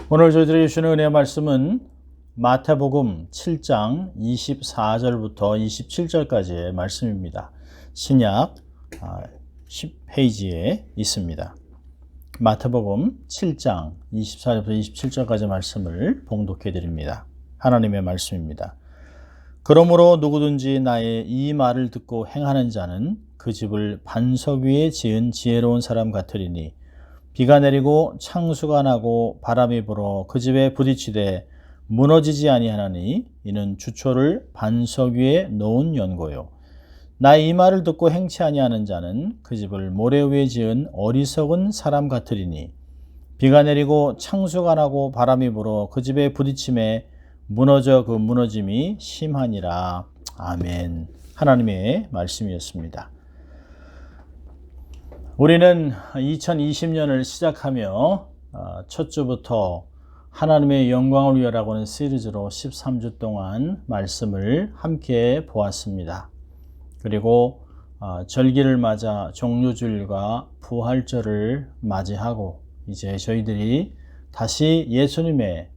오늘 저희들이 주시는 은혜의 말씀은 마태복음 7장 24절부터 27절까지의 말씀입니다. 신약 10페이지에 있습니다. 마태복음 7장 24절부터 27절까지 말씀을 봉독해 드립니다. 하나님의 말씀입니다. 그러므로 누구든지 나의 이 말을 듣고 행하는 자는 그 집을 반석 위에 지은 지혜로운 사람 같으리니 비가 내리고 창수가 나고 바람이 불어 그 집에 부딪히되 무너지지 아니하나니 이는 주초를 반석 위에 놓은 연고요. 나의 이 말을 듣고 행치 아니하는 자는 그 집을 모래 위에 지은 어리석은 사람 같으리니 비가 내리고 창수가 나고 바람이 불어 그 집에 부딪힘에 무너져 그 무너짐이 심하니라. 아멘. 하나님의 말씀이었습니다. 우리는 2020년을 시작하며 첫 주부터 하나님의 영광을 위하라고 하는 시리즈로 13주 동안 말씀을 함께 보았습니다. 그리고 절기를 맞아 종료주일과 부활절을 맞이하고 이제 저희들이 다시 예수님의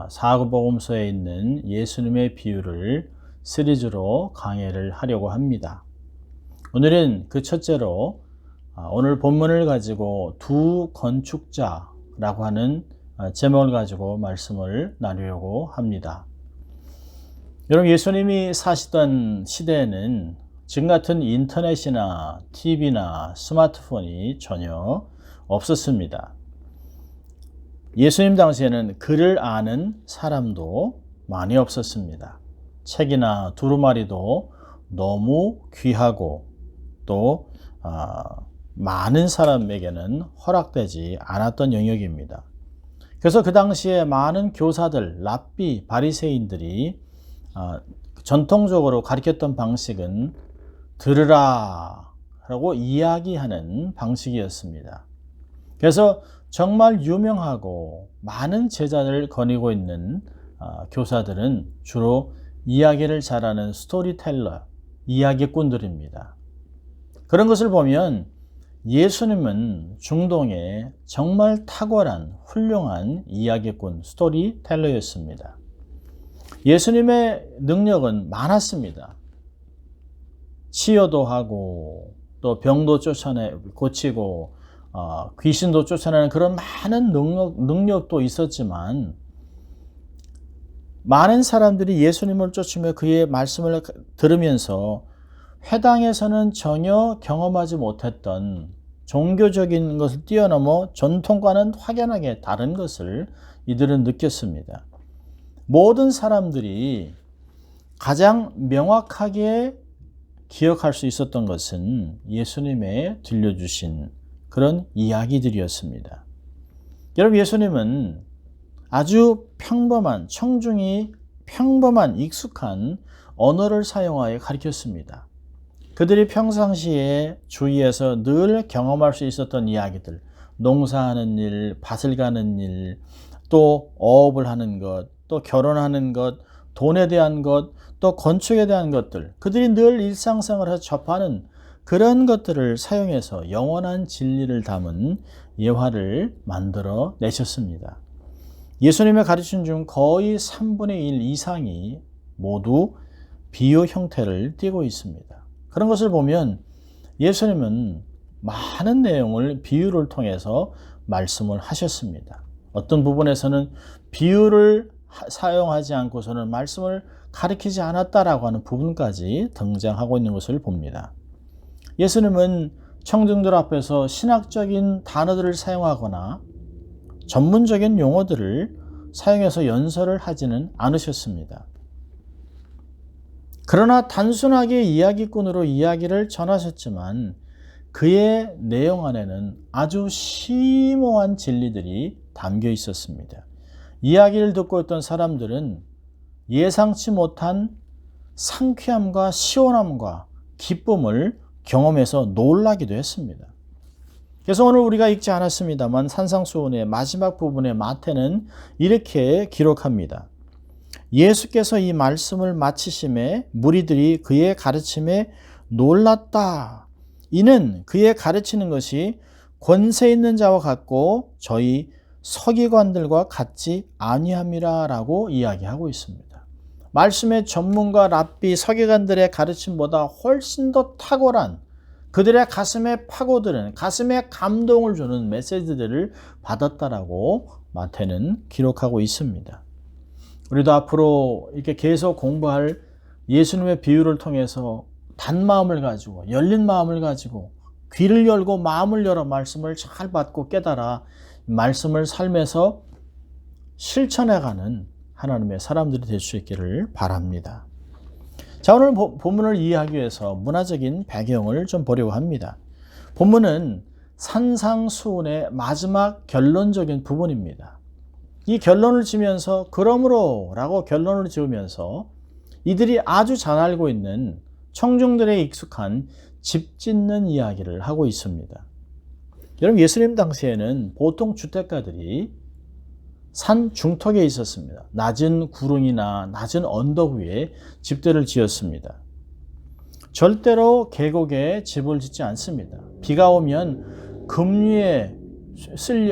사복음서에 있는 예수님의 비유를 시리즈로 강해를 하려고 합니다. 오늘은 그 첫째로 오늘 본문을 가지고 두 건축자라고 하는 제목을 가지고 말씀을 나누려고 합니다. 여러분, 예수님이 사시던 시대에는 지금 같은 인터넷이나 TV나 스마트폰이 전혀 없었습니다. 예수님 당시에는 글을 아는 사람도 많이 없었습니다. 책이나 두루마리도 너무 귀하고 또 많은 사람에게는 허락되지 않았던 영역입니다. 그래서 그 당시에 많은 교사들, 랍비, 바리새인들이 전통적으로 가르쳤던 방식은 들으라 라고 이야기하는 방식이었습니다. 그래서 정말 유명하고 많은 제자들을 거느리고 있는 교사들은 주로 이야기를 잘하는 스토리텔러, 이야기꾼들입니다. 그런 것을 보면 예수님은 중동에 정말 탁월한 훌륭한 이야기꾼, 스토리텔러였습니다. 예수님의 능력은 많았습니다. 치유도 하고 또 병도 고치고 귀신도 쫓아내는 그런 많은 능력도 있었지만 많은 사람들이 예수님을 쫓으며 그의 말씀을 들으면서 회당에서는 전혀 경험하지 못했던 종교적인 것을 뛰어넘어 전통과는 확연하게 다른 것을 이들은 느꼈습니다. 모든 사람들이 가장 명확하게 기억할 수 있었던 것은 예수님의 들려주신 그런 이야기들이었습니다. 여러분, 예수님은 아주 평범한, 청중이 평범한 익숙한 언어를 사용하여 가르쳤습니다. 그들이 평상시에 주위에서 늘 경험할 수 있었던 이야기들, 농사하는 일, 밭을 가는 일, 또 어업을 하는 것, 또 결혼하는 것, 돈에 대한 것, 또 건축에 대한 것들, 그들이 늘 일상생활에서 접하는 그런 것들을 사용해서 영원한 진리를 담은 예화를 만들어 내셨습니다. 예수님의 가르침 중 거의 3분의 1 이상이 모두 비유 형태를 띠고 있습니다. 그런 것을 보면 예수님은 많은 내용을 비유를 통해서 말씀을 하셨습니다. 어떤 부분에서는 비유를 사용하지 않고서는 말씀을 가르치지 않았다라고 하는 부분까지 등장하고 있는 것을 봅니다. 예수님은 청중들 앞에서 신학적인 단어들을 사용하거나 전문적인 용어들을 사용해서 연설을 하지는 않으셨습니다. 그러나 단순하게 이야기꾼으로 이야기를 전하셨지만 그의 내용 안에는 아주 심오한 진리들이 담겨 있었습니다. 이야기를 듣고 있던 사람들은 예상치 못한 상쾌함과 시원함과 기쁨을 경험해서 놀라기도 했습니다. 그래서 오늘 우리가 읽지 않았습니다만 산상수훈의 마지막 부분에 마태는 이렇게 기록합니다. 예수께서 이 말씀을 마치심에 무리들이 그의 가르침에 놀랐다. 이는 그의 가르치는 것이 권세 있는 자와 같고 저희 서기관들과 같지 아니함이라라고 이야기하고 있습니다. 말씀의 전문가 랍비 서기관들의 가르침보다 훨씬 더 탁월한 그들의 가슴에 파고드는 가슴에 감동을 주는 메시지들을 받았다라고 마태는 기록하고 있습니다. 우리도 앞으로 이렇게 계속 공부할 예수님의 비유를 통해서 단마음을 가지고 열린 마음을 가지고 귀를 열고 마음을 열어 말씀을 잘 받고 깨달아 말씀을 삶에서 실천해가는 하나님의 사람들이 될 수 있기를 바랍니다. 자, 오늘 본문을 이해하기 위해서 문화적인 배경을 좀 보려고 합니다. 본문은 산상수훈의 마지막 결론적인 부분입니다. 이 결론을 지면서 그러므로 라고 결론을 지으면서 이들이 아주 잘 알고 있는 청중들의 익숙한 집 짓는 이야기를 하고 있습니다. 여러분, 예수님 당시에는 보통 주택가들이 산 중턱에 있었습니다. 낮은 구릉이나 낮은 언덕 위에 집들을 지었습니다. 절대로 계곡에 집을 짓지 않습니다. 비가 오면 급류에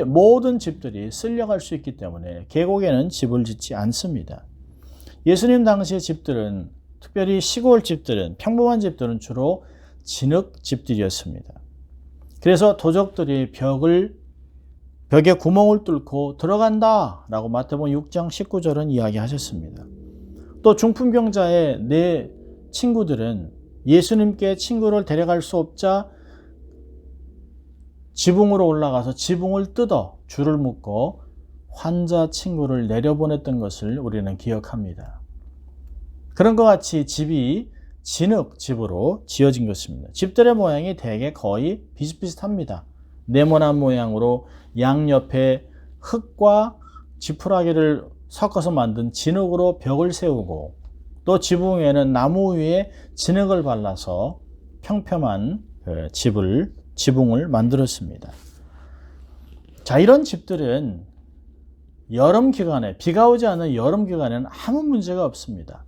모든 집들이 쓸려갈 수 있기 때문에 계곡에는 집을 짓지 않습니다. 예수님 당시의 집들은, 특별히 시골 집들은, 평범한 집들은 주로 진흙 집들이었습니다. 그래서 도적들이 벽에 구멍을 뚫고 들어간다 라고 마태복음 6장 19절은 이야기하셨습니다. 또 중풍병자의 네 친구들은 예수님께 친구를 데려갈 수 없자 지붕으로 올라가서 지붕을 뜯어 줄을 묶어 환자 친구를 내려보냈던 것을 우리는 기억합니다. 그런 것 같이 집이 진흙집으로 지어진 것입니다. 집들의 모양이 대개 거의 비슷비슷합니다. 네모난 모양으로 양옆에 흙과 지푸라기를 섞어서 만든 진흙으로 벽을 세우고 또 지붕에는 나무 위에 진흙을 발라서 평평한 지붕을 만들었습니다. 자, 이런 집들은 여름 기간에, 비가 오지 않는 여름 기간에는 아무 문제가 없습니다.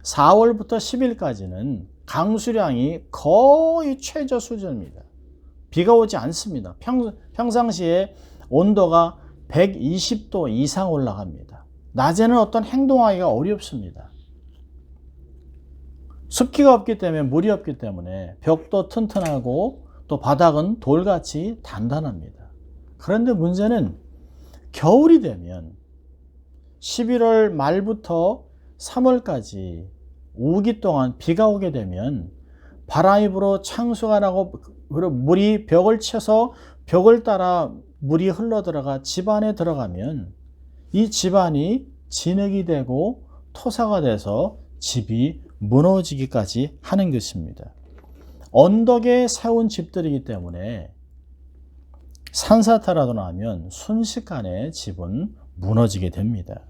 4월부터 10일까지는 강수량이 거의 최저 수준입니다. 비가 오지 않습니다. 평상시에 온도가 120도 이상 올라갑니다. 낮에는 어떤 행동하기가 어렵습니다. 습기가 없기 때문에, 물이 없기 때문에 벽도 튼튼하고 또 바닥은 돌같이 단단합니다. 그런데 문제는 겨울이 되면 11월 말부터 3월까지 우기 동안 비가 오게 되면 바람이 불어 창수가 나고 물이 벽을 쳐서 벽을 따라 물이 흘러들어가 집 안에 들어가면 이 집안이 진흙이 되고 토사가 돼서 집이 무너지기까지 하는 것입니다. 언덕에 세운 집들이기 때문에 산사태라도 나면 순식간에 집은 무너지게 됩니다.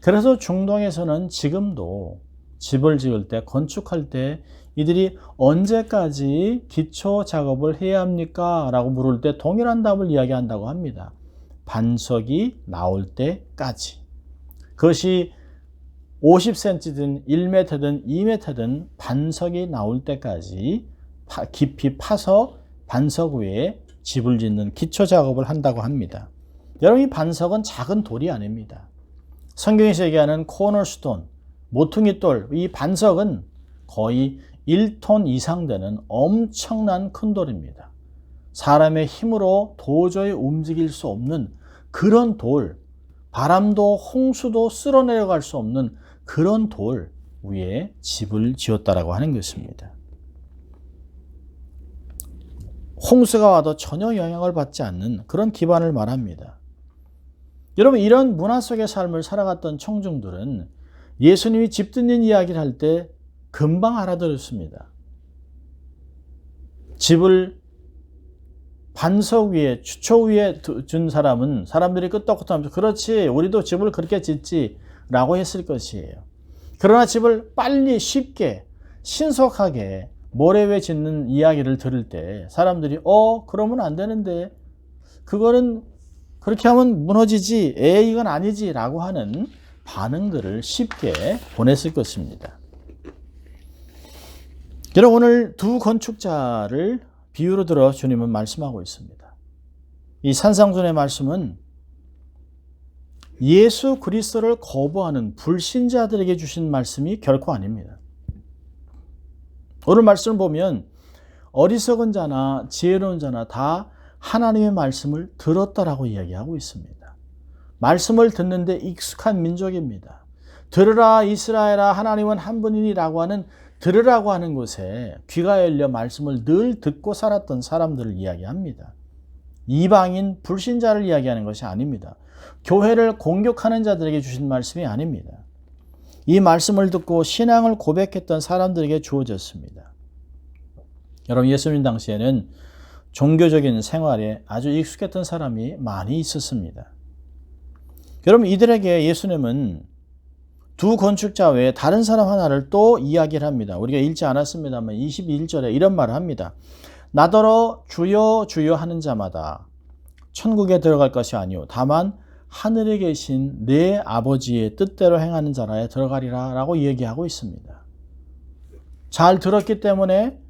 그래서 중동에서는 지금도 집을 지을 때, 건축할 때 이들이 언제까지 기초 작업을 해야 합니까? 라고 물을 때 동일한 답을 이야기한다고 합니다. 반석이 나올 때까지. 그것이 50cm든 1m든 2m든 반석이 나올 때까지 깊이 파서 반석 위에 집을 짓는 기초 작업을 한다고 합니다. 여러분, 이 반석은 작은 돌이 아닙니다. 성경에서 얘기하는 코너스톤, 모퉁이 돌, 이 반석은 거의 1톤 이상 되는 엄청난 큰 돌입니다. 사람의 힘으로 도저히 움직일 수 없는 그런 돌, 바람도 홍수도 쓸어내려갈 수 없는 그런 돌 위에 집을 지었다라고 하는 것입니다. 홍수가 와도 전혀 영향을 받지 않는 그런 기반을 말합니다. 여러분, 이런 문화 속의 삶을 살아갔던 청중들은 예수님이 집 짓는 이야기를 할 때 금방 알아들었습니다. 집을 반석 위에, 추초 위에 준 사람은 사람들이 끄떡끄떡하면서 그렇지, 우리도 집을 그렇게 짓지 라고 했을 것이에요. 그러나 집을 빨리 쉽게 신속하게 모래 위에 짓는 이야기를 들을 때 사람들이 그러면 안 되는데, 그거는 그렇게 하면 무너지지, 이건 아니지 라고 하는 반응들을 쉽게 보냈을 것입니다. 여러분, 오늘 두 건축자를 비유로 들어 주님은 말씀하고 있습니다. 이 산상순의 말씀은 예수 그리스도를 거부하는 불신자들에게 주신 말씀이 결코 아닙니다. 오늘 말씀을 보면 어리석은 자나 지혜로운 자나 다 하나님의 말씀을 들었다라고 이야기하고 있습니다. 말씀을 듣는데 익숙한 민족입니다. 들으라 이스라엘아 하나님은 한 분이니라고 하는 들으라고 하는 곳에 귀가 열려 말씀을 늘 듣고 살았던 사람들을 이야기합니다. 이방인 불신자를 이야기하는 것이 아닙니다. 교회를 공격하는 자들에게 주신 말씀이 아닙니다. 이 말씀을 듣고 신앙을 고백했던 사람들에게 주어졌습니다. 여러분, 예수님 당시에는 종교적인 생활에 아주 익숙했던 사람이 많이 있었습니다. 여러분, 이들에게 예수님은 두 건축자 외에 다른 사람 하나를 또 이야기를 합니다. 우리가 읽지 않았습니다만 21절에 이런 말을 합니다. 나더러 주여 주여 하는 자마다 천국에 들어갈 것이 아니오 다만 하늘에 계신 내 아버지의 뜻대로 행하는 자라에 들어가리라 라고 얘기하고 있습니다. 잘 들었기 때문에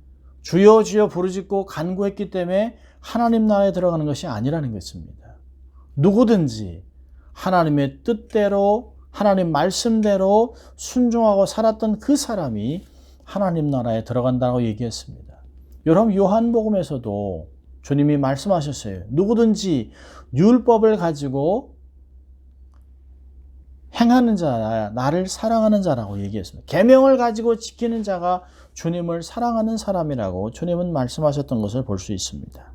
주여 주여 부르짖고 간구했기 때문에 하나님 나라에 들어가는 것이 아니라는 것입니다. 누구든지 하나님의 뜻대로 하나님 말씀대로 순종하고 살았던 그 사람이 하나님 나라에 들어간다고 얘기했습니다. 여러분, 요한복음에서도 주님이 말씀하셨어요. 누구든지 율법을 가지고 행하는 자야 나를 사랑하는 자라고 얘기했습니다. 계명을 가지고 지키는 자가 주님을 사랑하는 사람이라고 주님은 말씀하셨던 것을 볼 수 있습니다.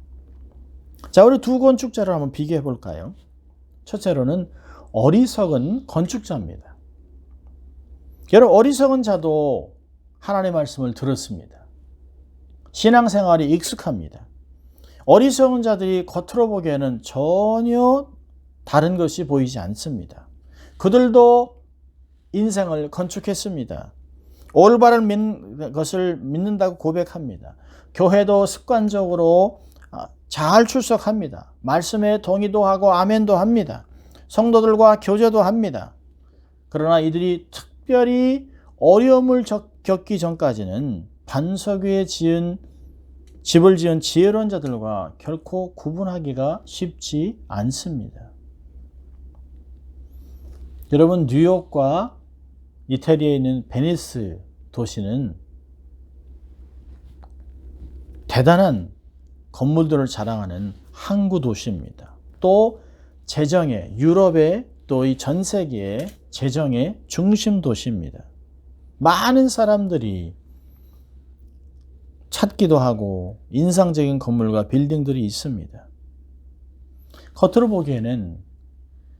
자, 우리 두 건축자를 한번 비교해 볼까요? 첫째로는 어리석은 건축자입니다. 여러분, 어리석은 자도 하나님의 말씀을 들었습니다. 신앙생활이 익숙합니다. 어리석은 자들이 겉으로 보기에는 전혀 다른 것이 보이지 않습니다. 그들도 인생을 건축했습니다. 올바른 것을 믿는다고 고백합니다. 교회도 습관적으로 잘 출석합니다. 말씀에 동의도 하고 아멘도 합니다. 성도들과 교제도 합니다. 그러나 이들이 특별히 어려움을 겪기 전까지는 반석 위에 집을 지은 지혜로운 자들과 결코 구분하기가 쉽지 않습니다. 여러분, 뉴욕과 이태리에 있는 베니스 도시는 대단한 건물들을 자랑하는 항구 도시입니다. 또 재정의 유럽의 또 이 전 세계의 재정의 중심 도시입니다. 많은 사람들이 찾기도 하고 인상적인 건물과 빌딩들이 있습니다. 겉으로 보기에는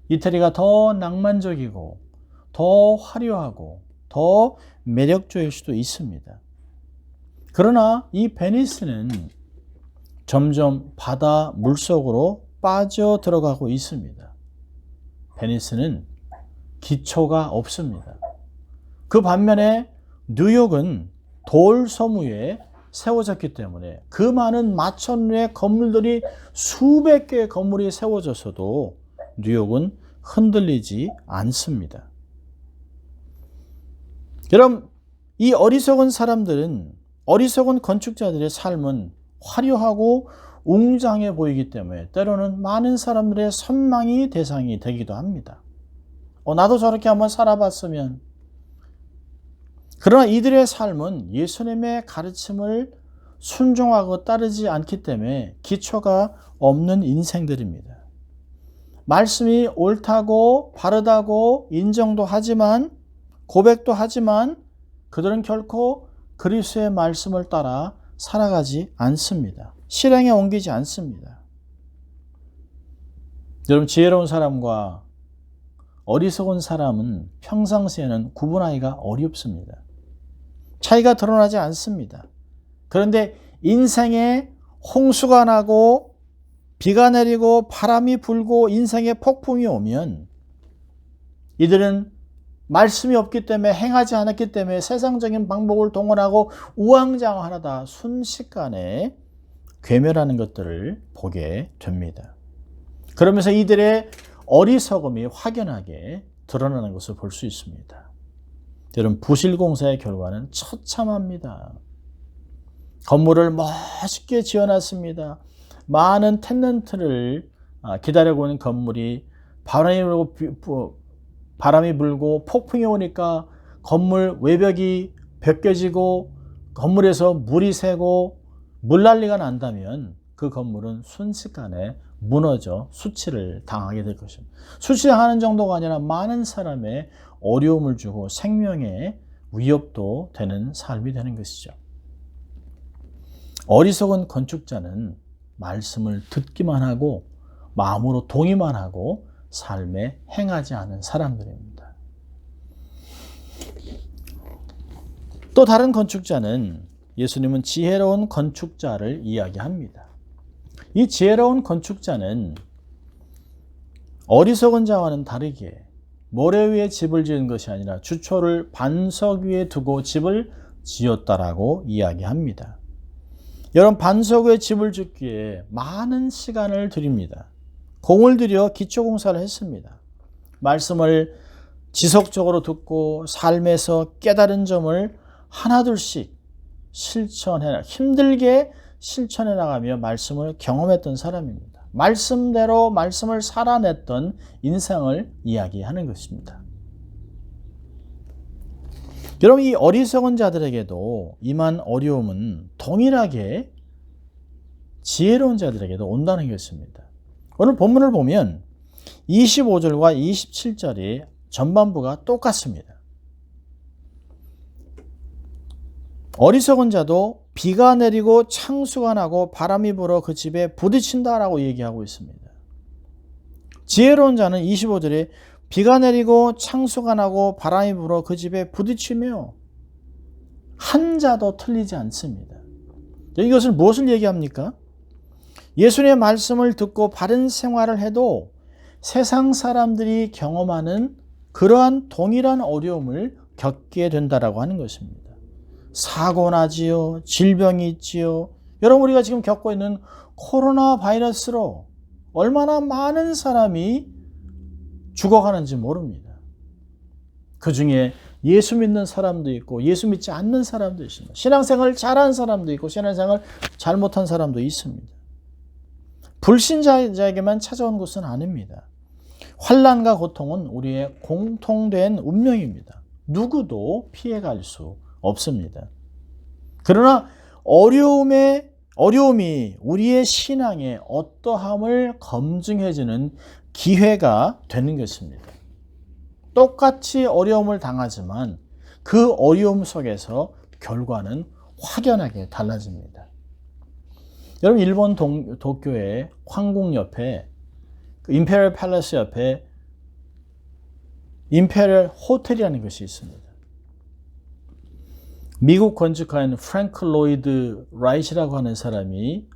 이태리가 더 낭만적이고 더 화려하고 더 매력적일 수도 있습니다. 그러나 이 베니스는 점점 바다 물속으로 빠져 들어가고 있습니다. 베니스는 기초가 없습니다. 그 반면에 뉴욕은 돌섬 위에 세워졌기 때문에 그 많은 마천루의 건물들이 수백 개의 건물이 세워졌어도 뉴욕은 흔들리지 않습니다. 여러분, 이 어리석은 사람들은, 어리석은 건축자들의 삶은 화려하고 웅장해 보이기 때문에 때로는 많은 사람들의 선망이 대상이 되기도 합니다. 나도 저렇게 한번 살아봤으면. 그러나 이들의 삶은 예수님의 가르침을 순종하고 따르지 않기 때문에 기초가 없는 인생들입니다. 말씀이 옳다고 바르다고 인정도 하지만 고백도 하지만 그들은 결코 그리스도의 말씀을 따라 살아가지 않습니다. 실행에 옮기지 않습니다. 여러분, 지혜로운 사람과 어리석은 사람은 평상시에는 구분하기가 어렵습니다. 차이가 드러나지 않습니다. 그런데 인생에 홍수가 나고 비가 내리고 바람이 불고 인생의 폭풍이 오면 이들은 말씀이 없기 때문에 행하지 않았기 때문에 세상적인 방법을 동원하고 우왕좌왕하다 순식간에 괴멸하는 것들을 보게 됩니다. 그러면서 이들의 어리석음이 확연하게 드러나는 것을 볼 수 있습니다. 여러분, 부실공사의 결과는 처참합니다. 건물을 멋있게 지어놨습니다. 많은 텐넌트를 기다리고 있는 건물이 바람이 불고 폭풍이 오니까 건물 외벽이 벗겨지고 건물에서 물이 새고 물난리가 난다면 그 건물은 순식간에 무너져 수치를 당하게 될 것입니다. 수치당하는 정도가 아니라 많은 사람의 어려움을 주고 생명의 위협도 되는 삶이 되는 것이죠. 어리석은 건축자는 말씀을 듣기만 하고 마음으로 동의만 하고 삶에 행하지 않은 사람들입니다. 또 다른 건축자는 예수님은 지혜로운 건축자를 이야기합니다. 이 지혜로운 건축자는 어리석은 자와는 다르게 모래 위에 집을 지은 것이 아니라 주초를 반석 위에 두고 집을 지었다라고 이야기합니다. 여러분, 반석 위에 집을 짓기에 많은 시간을 들입니다. 공을 들여 기초공사를 했습니다. 말씀을 지속적으로 듣고 삶에서 깨달은 점을 하나둘씩 힘들게 실천해 나가며 말씀을 경험했던 사람입니다. 말씀대로 말씀을 살아냈던 인생을 이야기하는 것입니다. 여러분, 이 어리석은 자들에게도 임한 어려움은 동일하게 지혜로운 자들에게도 온다는 것입니다. 오늘 본문을 보면 25절과 27절이 전반부가 똑같습니다. 어리석은 자도 비가 내리고 창수가 나고 바람이 불어 그 집에 부딪힌다라고 얘기하고 있습니다. 지혜로운 자는 25절에 비가 내리고 창수가 나고 바람이 불어 그 집에 부딪히며 한 자도 틀리지 않습니다. 이것을 무엇을 얘기합니까? 예수님의 말씀을 듣고 바른 생활을 해도 세상 사람들이 경험하는 그러한 동일한 어려움을 겪게 된다라고 하는 것입니다. 사고 나지요. 질병이 있지요. 여러분, 우리가 지금 겪고 있는 코로나 바이러스로 얼마나 많은 사람이 죽어가는지 모릅니다. 그 중에 예수 믿는 사람도 있고 예수 믿지 않는 사람도 있습니다. 신앙생활을 잘한 사람도 있고 신앙생활을 잘못한 사람도 있습니다. 불신자에게만 찾아온 것은 아닙니다. 환난과 고통은 우리의 공통된 운명입니다. 누구도 피해갈 수 없습니다. 그러나 어려움이 우리의 신앙의 어떠함을 검증해주는 기회가 되는 것입니다. 똑같이 어려움을 당하지만 그 어려움 속에서 결과는 확연하게 달라집니다. 여러분, 일본 도쿄의 황궁 옆에 임페리얼 팰리스 옆에 임페리얼 호텔이라는 것이 있습니다. 미국 건축가인 프랭크 로이드 라이트라고 하는 사람이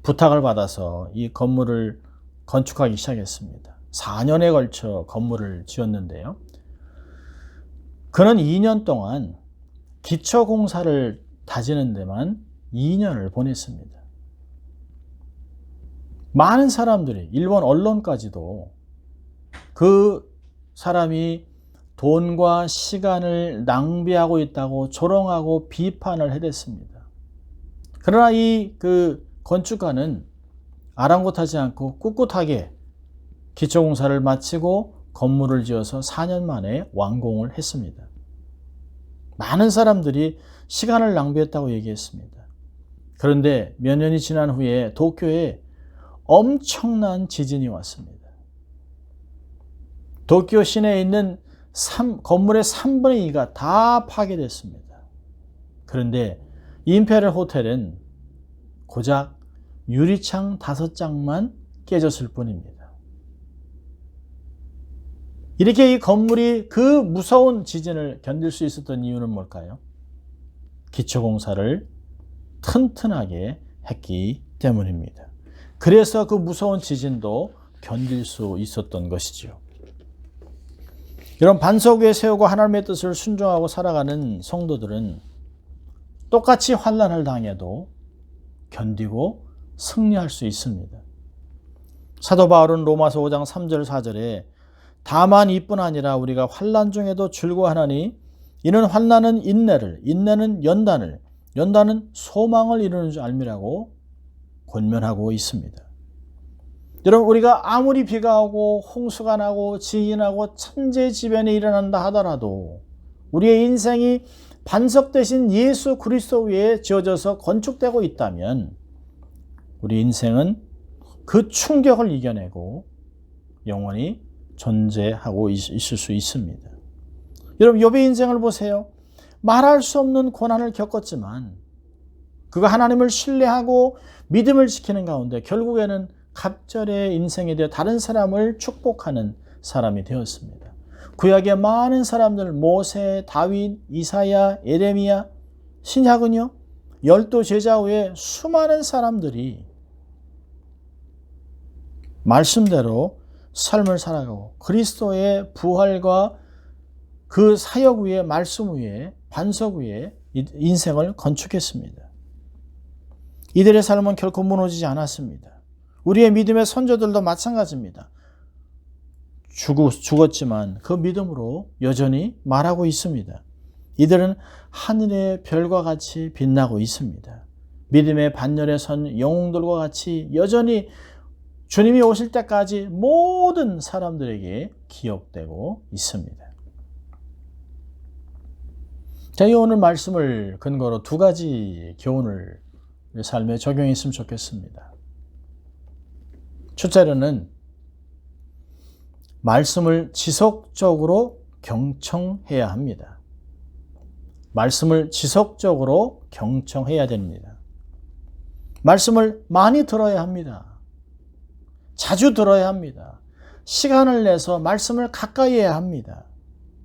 부탁을 받아서 이 건물을 건축하기 시작했습니다. 4년에 걸쳐 건물을 지었는데요. 그는 2년 동안 기초공사를 다지는 데만 2년을 보냈습니다. 많은 사람들이, 일본 언론까지도 그 사람이 돈과 시간을 낭비하고 있다고 조롱하고 비판을 해댔습니다. 그러나 그 건축가는 아랑곳하지 않고 꿋꿋하게 기초공사를 마치고 건물을 지어서 4년 만에 완공을 했습니다. 많은 사람들이 시간을 낭비했다고 얘기했습니다. 그런데 몇 년이 지난 후에 도쿄에 엄청난 지진이 왔습니다. 도쿄 시내에 있는 건물의 3분의 2가 다 파괴됐습니다. 그런데 임페리얼 호텔은 고작 유리창 5장만 깨졌을 뿐입니다. 이렇게 이 건물이 그 무서운 지진을 견딜 수 있었던 이유는 뭘까요? 기초공사를 튼튼하게 했기 때문입니다. 그래서 그 무서운 지진도 견딜 수 있었던 것이죠. 이런 반석 위에 세우고 하나님의 뜻을 순종하고 살아가는 성도들은 똑같이 환난을 당해도 견디고 승리할 수 있습니다. 사도 바울은 로마서 5장 3절 4절에 다만 이뿐 아니라 우리가 환난 중에도 즐거워하나니 이는 환난은 인내를, 인내는 연단을, 연단은 소망을 이루는 줄 알미라고 권면하고 있습니다. 여러분, 우리가 아무리 비가 오고 홍수가 나고 지진이 나고 천재지변이 일어난다 하더라도 우리의 인생이 반석 대신 예수 그리스도 위에 지어져서 건축되고 있다면 우리 인생은 그 충격을 이겨내고 영원히 존재하고 있을 수 있습니다. 여러분, 욥의 인생을 보세요. 말할 수 없는 고난을 겪었지만 그가 하나님을 신뢰하고 믿음을 지키는 가운데 결국에는 갑절의 인생에 대해 다른 사람을 축복하는 사람이 되었습니다. 구약의 많은 사람들, 모세, 다윗, 이사야, 예레미야, 신약은요, 12 제자 외에 수많은 사람들이 말씀대로 삶을 살아가고 그리스도의 부활과 그 사역 위에, 말씀 위에, 반석 위에 인생을 건축했습니다. 이들의 삶은 결코 무너지지 않았습니다. 우리의 믿음의 선조들도 마찬가지입니다. 죽었지만 그 믿음으로 여전히 말하고 있습니다. 이들은 하늘의 별과 같이 빛나고 있습니다. 믿음의 반열에 선 영웅들과 같이 여전히 주님이 오실 때까지 모든 사람들에게 기억되고 있습니다. 저희 오늘 말씀을 근거로 두 가지 교훈을 삶에 적용했으면 좋겠습니다. 첫째로는 말씀을 지속적으로 경청해야 합니다. 말씀을 지속적으로 경청해야 됩니다. 말씀을 많이 들어야 합니다. 자주 들어야 합니다. 시간을 내서 말씀을 가까이 해야 합니다.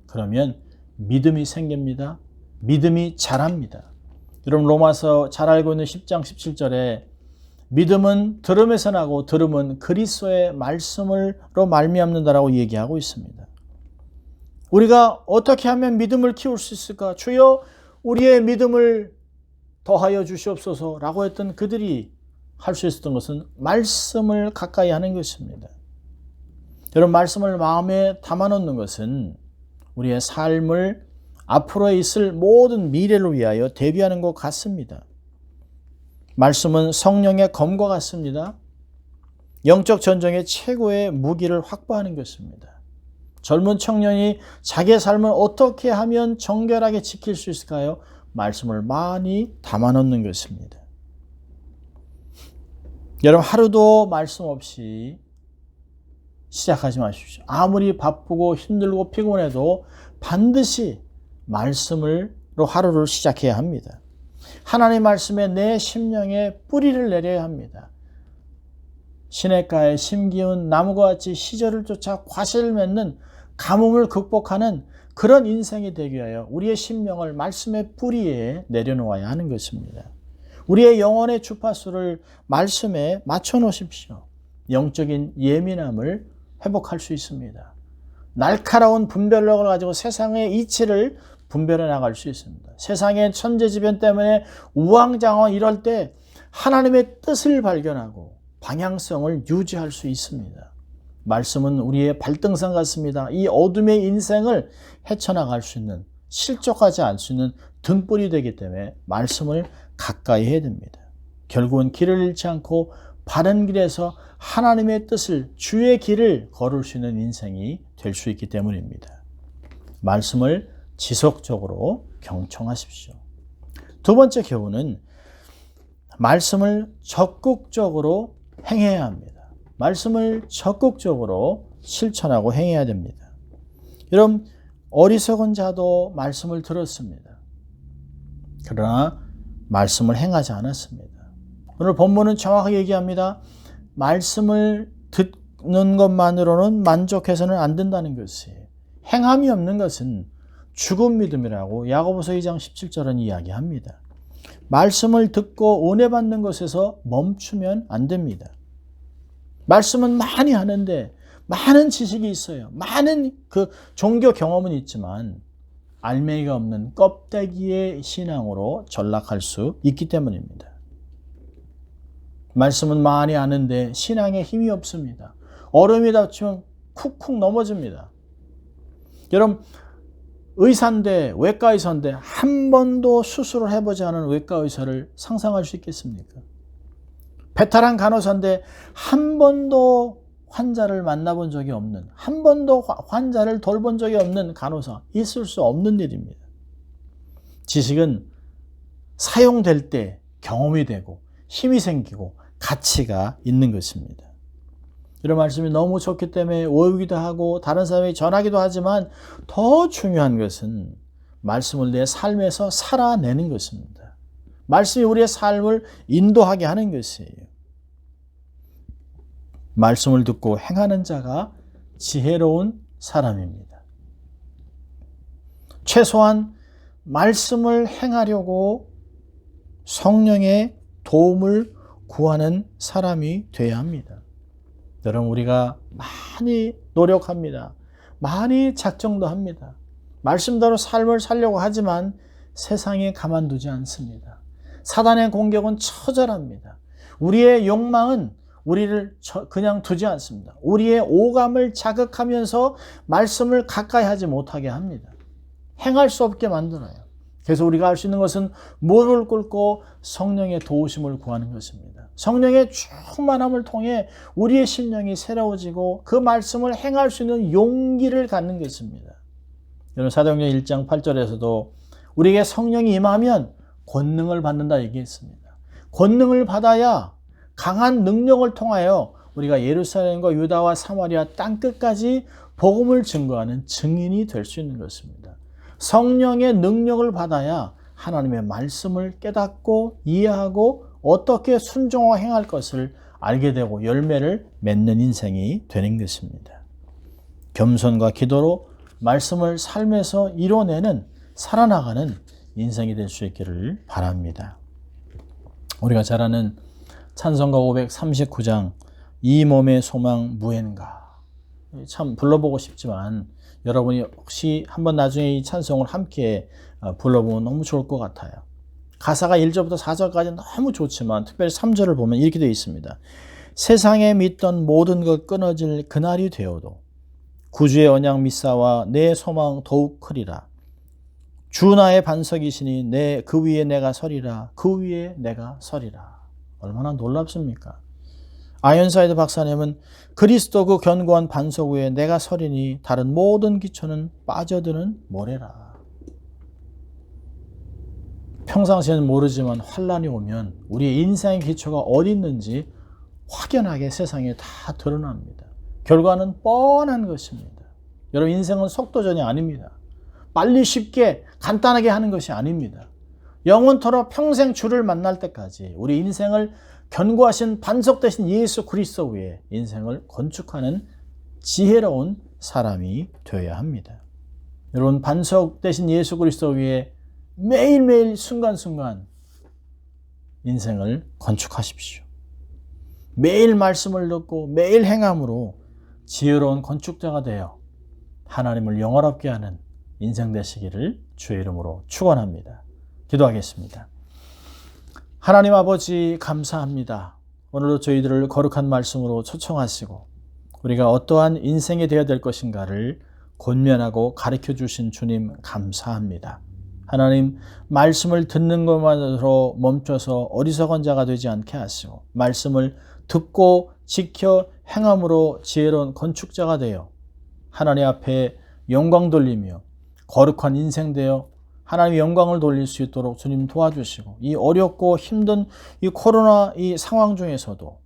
그러면 믿음이 생깁니다. 믿음이 자랍니다. 여러분, 로마서 잘 알고 있는 10장 17절에 믿음은 들음에서 나고 들음은 그리스도의 말씀으로 말미암는다라고 얘기하고 있습니다. 우리가 어떻게 하면 믿음을 키울 수 있을까? 주여 우리의 믿음을 더하여 주시옵소서라고 했던 그들이 할 수 있었던 것은 말씀을 가까이 하는 것입니다. 여러분, 말씀을 마음에 담아놓는 것은 우리의 삶을 앞으로 있을 모든 미래를 위하여 대비하는 것 같습니다. 말씀은 성령의 검과 같습니다. 영적 전쟁의 최고의 무기를 확보하는 것입니다. 젊은 청년이 자기의 삶을 어떻게 하면 정결하게 지킬 수 있을까요? 말씀을 많이 담아놓는 것입니다. 여러분, 하루도 말씀 없이 시작하지 마십시오. 아무리 바쁘고 힘들고 피곤해도 반드시 말씀으로 하루를 시작해야 합니다. 하나님의 말씀에 내 심령에 뿌리를 내려야 합니다. 시냇가에 심기운 나무와 같이 시절을 쫓아 과실을 맺는 가뭄을 극복하는 그런 인생이 되기 위하여 우리의 심령을 말씀의 뿌리에 내려놓아야 하는 것입니다. 우리의 영혼의 주파수를 말씀에 맞춰 놓으십시오. 영적인 예민함을 회복할 수 있습니다. 날카로운 분별력을 가지고 세상의 이치를 분별해 나갈 수 있습니다. 세상의 천재지변 때문에 우왕좌왕 이럴 때 하나님의 뜻을 발견하고 방향성을 유지할 수 있습니다. 말씀은 우리의 발등상 같습니다. 이 어둠의 인생을 헤쳐나갈 수 있는, 실족하지 않을 수 있는 등불이 되기 때문에 말씀을 가까이 해야 됩니다. 결국은 길을 잃지 않고 바른 길에서 하나님의 뜻을, 주의 길을 걸을 수 있는 인생이 될 수 있기 때문입니다. 말씀을 지속적으로 경청하십시오. 두 번째 교훈은 말씀을 적극적으로 행해야 합니다. 말씀을 적극적으로 실천하고 행해야 됩니다. 여러분, 어리석은 자도 말씀을 들었습니다. 그러나 말씀을 행하지 않았습니다. 오늘 본문은 정확하게 얘기합니다. 말씀을 듣는 것만으로는 만족해서는 안 된다는 것이, 행함이 없는 것은 죽은 믿음이라고 야고보서 2장 17절은 이야기합니다. 말씀을 듣고 은혜 받는 것에서 멈추면 안 됩니다. 말씀은 많이 하는데 많은 지식이 있어요. 많은 그 종교 경험은 있지만 알맹이가 없는 껍데기의 신앙으로 전락할 수 있기 때문입니다. 말씀은 많이 아는데 신앙에 힘이 없습니다. 얼음이 닥치면 쿡쿡 넘어집니다. 여러분, 의사인데, 외과 의사인데 한 번도 수술을 해보지 않은 외과 의사를 상상할 수 있겠습니까? 베테랑 간호사인데 한 번도 환자를 만나본 적이 없는, 한 번도 환자를 돌본 적이 없는 간호사, 있을 수 없는 일입니다. 지식은 사용될 때 경험이 되고 힘이 생기고 가치가 있는 것입니다. 이런 말씀이 너무 좋기 때문에 외우기도 하고 다른 사람에게 전하기도 하지만 더 중요한 것은 말씀을 내 삶에서 살아내는 것입니다. 말씀이 우리의 삶을 인도하게 하는 것이에요. 말씀을 듣고 행하는 자가 지혜로운 사람입니다. 최소한 말씀을 행하려고 성령의 도움을 구하는 사람이 되어야 합니다. 여러분, 우리가 많이 노력합니다. 많이 작정도 합니다. 말씀대로 삶을 살려고 하지만 세상에 가만두지 않습니다. 사단의 공격은 처절합니다. 우리의 욕망은 우리를 그냥 두지 않습니다. 우리의 오감을 자극하면서 말씀을 가까이 하지 못하게 합니다. 행할 수 없게 만들어요. 그래서 우리가 할 수 있는 것은 무릎을 꿇고 성령의 도우심을 구하는 것입니다. 성령의 충만함을 통해 우리의 심령이 새로워지고 그 말씀을 행할 수 있는 용기를 갖는 것입니다. 여러분, 사도행전 1장 8절에서도 우리에게 성령이 임하면 권능을 받는다 얘기했습니다. 권능을 받아야 강한 능력을 통하여 우리가 예루살렘과 유다와 사마리아 땅끝까지 복음을 증거하는 증인이 될 수 있는 것입니다. 성령의 능력을 받아야 하나님의 말씀을 깨닫고 이해하고 어떻게 순종하고 행할 것을 알게 되고 열매를 맺는 인생이 되는 것입니다. 겸손과 기도로 말씀을 삶에서 이뤄내는 살아나가는 인생이 될 수 있기를 바랍니다. 우리가 잘 아는 찬송가 539장 이 몸의 소망 무엔가, 참 불러보고 싶지만 여러분이 혹시 한번 나중에 이 찬송을 함께 불러보면 너무 좋을 것 같아요. 가사가 1절부터 4절까지 너무 좋지만 특별히 3절을 보면 이렇게 되어 있습니다. 세상에 믿던 모든 것 끊어질 그날이 되어도 구주의 언약 믿사와 내 소망 더욱 크리라. 주 나의 반석이시니 그 위에 내가 서리라. 그 위에 내가 서리라. 얼마나 놀랍습니까? 아이언사이드 박사님은 그리스도 그 견고한 반석 위에 내가 서리니 다른 모든 기초는 빠져드는 모래라. 평상시에는 모르지만 환란이 오면 우리의 인생의 기초가 어디 있는지 확연하게 세상에 다 드러납니다. 결과는 뻔한 것입니다. 여러분, 인생은 속도전이 아닙니다. 빨리 쉽게 간단하게 하는 것이 아닙니다. 영원토록 평생 주를 만날 때까지 우리 인생을 견고하신 반석 되신 예수 그리스도 위에 인생을 건축하는 지혜로운 사람이 되어야 합니다. 여러분, 반석 되신 예수 그리스도 위에 매일매일 순간순간 인생을 건축하십시오. 매일 말씀을 듣고 매일 행함으로 지혜로운 건축자가 되어 하나님을 영화롭게 하는 인생 되시기를 주의 이름으로 축원합니다. 기도하겠습니다. 하나님 아버지, 감사합니다. 오늘도 저희들을 거룩한 말씀으로 초청하시고 우리가 어떠한 인생이 되어야 될 것인가를 권면하고 가르쳐 주신 주님 감사합니다. 하나님, 말씀을 듣는 것만으로 멈춰서 어리석은 자가 되지 않게 하시고 말씀을 듣고 지켜 행함으로 지혜로운 건축자가 되어 하나님 앞에 영광 돌리며 거룩한 인생 되어 하나님의 영광을 돌릴 수 있도록 주님 도와주시고 이 어렵고 힘든 이 코로나 이 상황 중에서도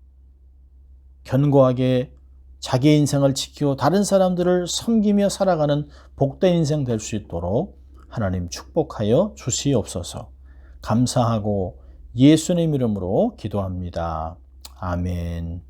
견고하게 자기의 인생을 지키고 다른 사람들을 섬기며 살아가는 복된 인생 될 수 있도록 하나님 축복하여 주시옵소서. 감사하고 예수님 이름으로 기도합니다. 아멘.